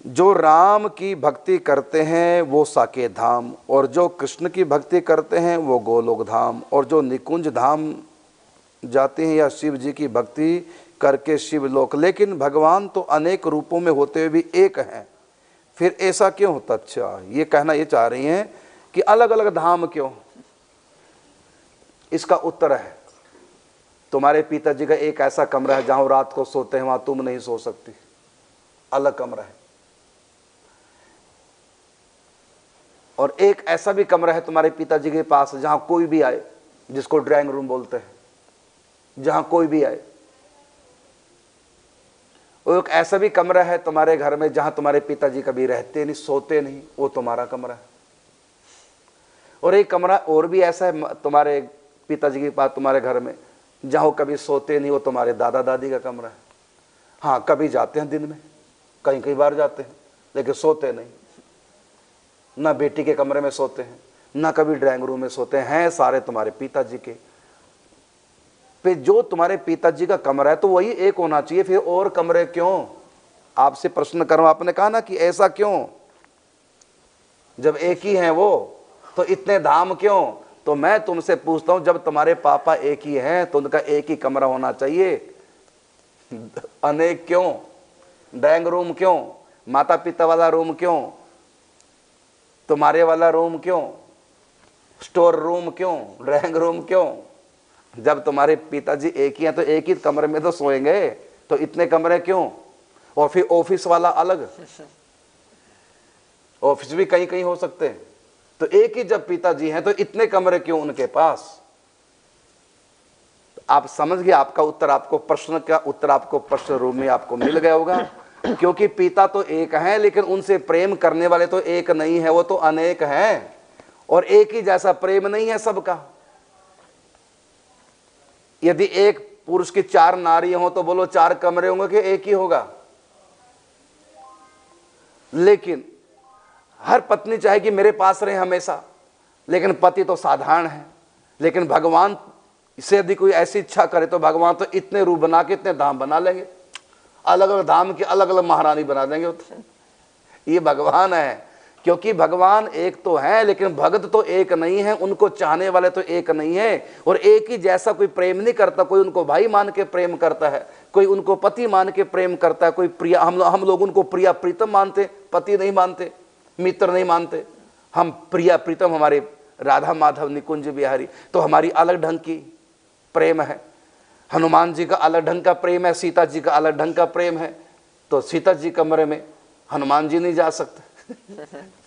जो राम की भक्ति करते हैं वो साकेत धाम, और जो कृष्ण की भक्ति करते हैं वो गोलोक धाम, और जो निकुंज धाम जाते हैं या शिव जी की भक्ति करके शिवलोक। लेकिन भगवान तो अनेक रूपों में होते हुए भी एक हैं, फिर ऐसा क्यों होता? अच्छा, ये कहना ये चाह रही हैं कि अलग अलग धाम क्यों? इसका उत्तर है, तुम्हारे पिताजी का एक ऐसा कमरा है जहां रात को सोते हैं, वहां तुम नहीं सो सकती, अलग कमरा है। और एक ऐसा भी कमरा है तुम्हारे पिताजी के पास जहां कोई भी आए, जिसको ड्राइंग रूम बोलते हैं, जहां कोई भी आए। और एक ऐसा भी कमरा है तुम्हारे घर में जहां तुम्हारे पिताजी कभी रहते नहीं, सोते नहीं, वो तुम्हारा कमरा है। और एक कमरा और भी ऐसा है तुम्हारे पिताजी के पास तुम्हारे घर में जहां वो कभी सोते नहीं, वो तुम्हारे दादा दादी का कमरा है। हाँ, कभी जाते हैं दिन में, कई कई बार जाते हैं, लेकिन सोते नहीं। ना बेटी के कमरे में सोते हैं, ना कभी ड्राइंग रूम में सोते हैं, सारे तुम्हारे पिताजी के। फिर जो तुम्हारे पिताजी का कमरा है तो वही एक होना चाहिए, फिर और कमरे क्यों? आपसे प्रश्न करूं, आपने कहा ना कि ऐसा क्यों, जब एक ही हैं वो तो इतने धाम क्यों? तो मैं तुमसे पूछता हूं, जब तुम्हारे पापा एक ही हैं तो उनका एक ही कमरा होना चाहिए, अनेक क्यों? ड्राइंग रूम क्यों? माता पिता वाला रूम क्यों? तुम्हारे वाला रूम क्यों? स्टोर रूम क्यों? ड्राइंग रूम क्यों? जब तुम्हारे पिताजी एक ही हैं तो एक ही कमरे में तो सोएंगे, तो इतने कमरे क्यों? और फिर ऑफिस वाला अलग, ऑफिस भी कहीं कहीं हो सकते हैं, तो एक ही जब पिताजी हैं तो इतने कमरे क्यों उनके पास? आप समझ गए आपका उत्तर, आपको प्रश्न का उत्तर आपको प्रश्न रूप में आपको मिल गया होगा। क्योंकि पिता तो एक है, लेकिन उनसे प्रेम करने वाले तो एक नहीं है, वो तो अनेक हैं, और एक ही जैसा प्रेम नहीं है सबका। यदि एक पुरुष की 4 नारी हो तो बोलो 4 कमरे होंगे कि एक ही होगा? लेकिन हर पत्नी चाहेगी मेरे पास रहे हमेशा, लेकिन पति तो साधारण है। लेकिन भगवान से यदि कोई ऐसी इच्छा करे तो भगवान तो इतने रूप बना के इतने धाम बना लेंगे, अलग अलग धाम की अलग अलग महारानी बना देंगे। ये भगवान है, क्योंकि भगवान एक तो है, लेकिन भगत तो एक नहीं है, उनको चाहने वाले तो एक नहीं है। और एक ही जैसा कोई प्रेम नहीं करता, कोई उनको भाई मान के प्रेम करता है, कोई उनको पति मान के प्रेम करता है, कोई प्रिया, हम लोग उनको प्रिया प्रीतम मानते, पति नहीं मानते, मित्र नहीं मानते। हम प्रिया प्रीतम हमारे राधा माधव निकुंज बिहारी, तो हमारी अलग ढंग की प्रेम है। हनुमान जी का अलग ढंग का प्रेम है, सीता जी का अलग ढंग का प्रेम है, तो सीता जी कमरे में हनुमान जी नहीं जा सकते।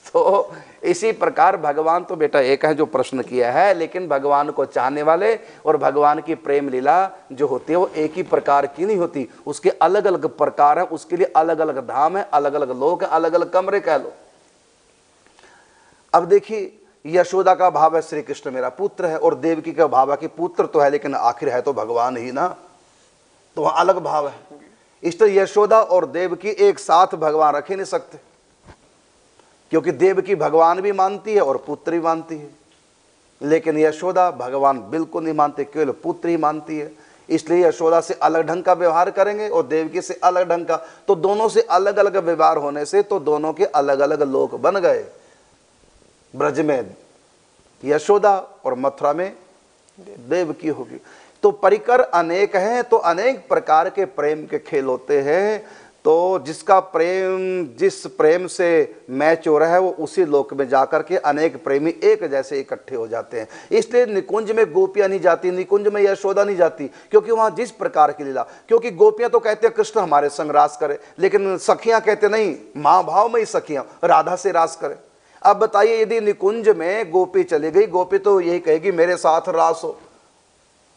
तो इसी प्रकार भगवान तो बेटा एक है जो प्रश्न किया है, लेकिन भगवान को चाहने वाले और भगवान की प्रेम लीला जो होती है वो एक ही प्रकार की नहीं होती, उसके अलग अलग प्रकार है, उसके लिए अलग अलग धाम है, अलग अलग लोग हैं, अलग अलग कमरे कह लो। अब देखिए, यशोदा का भाव है श्री कृष्ण मेरा पुत्र है, और देवकी का भाव है कि पुत्र तो है लेकिन आखिर है तो भगवान ही ना, तो वहां अलग भाव है। इसलिए यशोदा और देवकी एक साथ भगवान रख ही नहीं सकते, क्योंकि देवकी भगवान भी मानती है और पुत्र भी मानती है, लेकिन यशोदा भगवान बिल्कुल नहीं मानते, केवल पुत्र ही मानती है। इसलिए यशोदा से अलग ढंग का व्यवहार करेंगे और देवकी से अलग ढंग का, तो दोनों से अलग अलग व्यवहार होने से तो दोनों के अलग अलग लोक बन गए। ब्रज में यशोदा और मथुरा में देवकी होगी। तो परिकर अनेक हैं, तो अनेक प्रकार के प्रेम के खेल होते हैं। तो जिसका प्रेम जिस प्रेम से मैच हो रहा है वो उसी लोक में जाकर के अनेक प्रेमी एक जैसे इकट्ठे हो जाते हैं। इसलिए निकुंज में गोपियां नहीं जाती, निकुंज में यशोदा नहीं जाती, क्योंकि वहां जिस प्रकार की लीला, क्योंकि गोपियां तो कहते हैं कृष्ण हमारे संग रास करे, लेकिन सखियां कहते नहीं, मां भाव में ही सखियां राधा से रास करे। अब बताइए, यदि निकुंज में गोपी चली गई, गोपी तो यही कहेगी मेरे साथ रास हो,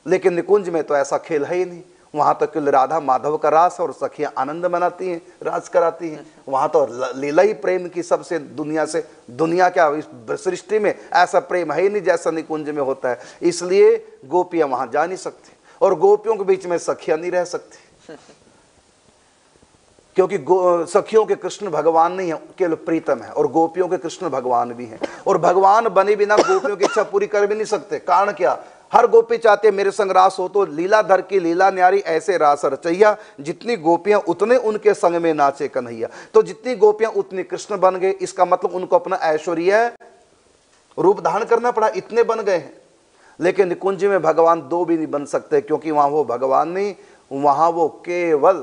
लेकिन निकुंज में तो ऐसा खेल है ही नहीं। वहां तो केवल राधा माधव का रास और सखियां आनंद मनाती हैं, राज कराती हैं। वहां तो लीला ही प्रेम की सबसे दुनिया क्या इस सृष्टि में ऐसा प्रेम है ही नहीं जैसा निकुंज में होता है। इसलिए गोपियां वहां जा नहीं सकती, और गोपियों के बीच में सखियां नहीं रह सकती, क्योंकि सखियों के कृष्ण भगवान नहीं है, केवल प्रीतम है, और गोपियों के कृष्ण भगवान भी हैं। और भगवान बने बिना गोपियों की इच्छा पूरी कर भी नहीं सकते। कारण क्या? हर गोपी चाहते मेरे संग रास हो, तो लीलाधर की लीला न्यारी ऐसे रास रचैया, जितनी गोपियां उतने उनके संग में नाचे कन्हैया। तो जितनी गोपियां उतनी कृष्ण बन गए, इसका मतलब उनको अपना ऐश्वर्य रूप धारण करना पड़ा, इतने बन गए हैं। लेकिन निकुंज में भगवान दो भी नहीं बन सकते, क्योंकि वहां वो भगवान नहीं, वहां वो केवल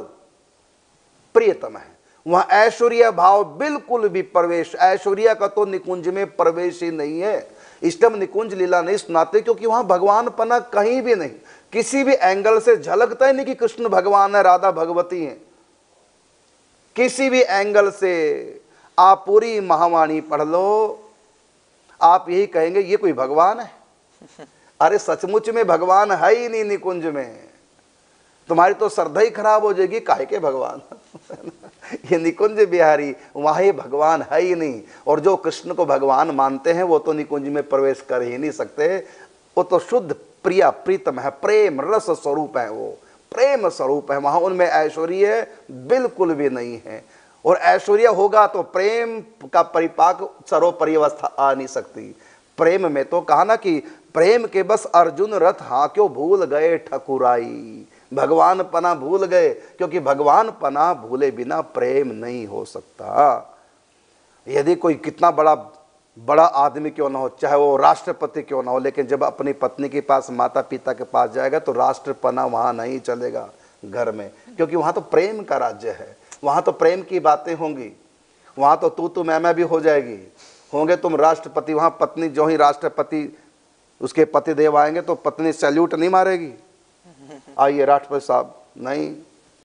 प्रियतम है। वहां ऐश्वर्य भाव बिल्कुल भी प्रवेश, ऐश्वर्य का तो निकुंज में प्रवेश ही नहीं है। इसलिए हम निकुंज लीला नहीं सुनाते, क्योंकि वहां भगवान पना कहीं भी नहीं, किसी भी एंगल से झलकता ही नहीं कि कृष्ण भगवान है, राधा भगवती है। किसी भी एंगल से आप पूरी महावाणी पढ़ लो, आप यही कहेंगे ये कोई भगवान है। अरे सचमुच में भगवान है ही नहीं निकुंज में, तुम्हारी तो श्रद्धा ही खराब हो जाएगी, काहे के भगवान। ये निकुंज बिहारी, वहां ये भगवान है ही नहीं। और जो कृष्ण को भगवान मानते हैं वो तो निकुंज में प्रवेश कर ही नहीं सकते। वो तो शुद्ध प्रिया प्रीतम है, प्रेम रस स्वरूप है, वो प्रेम स्वरूप है। वहां उनमें ऐश्वर्य बिल्कुल भी नहीं है। और ऐश्वर्य होगा तो प्रेम का परिपाक सर्वोपरि अवस्था आ नहीं सकती। प्रेम में तो कहा ना कि प्रेम के बस अर्जुन रथ हाँ क्यों भूल गए ठकुराई, भगवान पना भूल गए, क्योंकि भगवान पना भूले बिना प्रेम नहीं हो सकता। यदि कोई कितना बड़ा बड़ा आदमी क्यों ना हो, चाहे वो राष्ट्रपति क्यों ना हो, लेकिन जब अपनी पत्नी के पास, माता पिता के पास जाएगा तो राष्ट्रपना वहां नहीं चलेगा घर में, क्योंकि वहां तो प्रेम का राज्य है। वहां तो प्रेम की बातें होंगी, वहां तो तू मैं भी हो जाएगी, होंगे तुम राष्ट्रपति। वहां पत्नी जो ही राष्ट्रपति उसके पति देव आएंगे तो पत्नी सैल्यूट नहीं मारेगी, आइए राष्ट्रपति साहब, नहीं,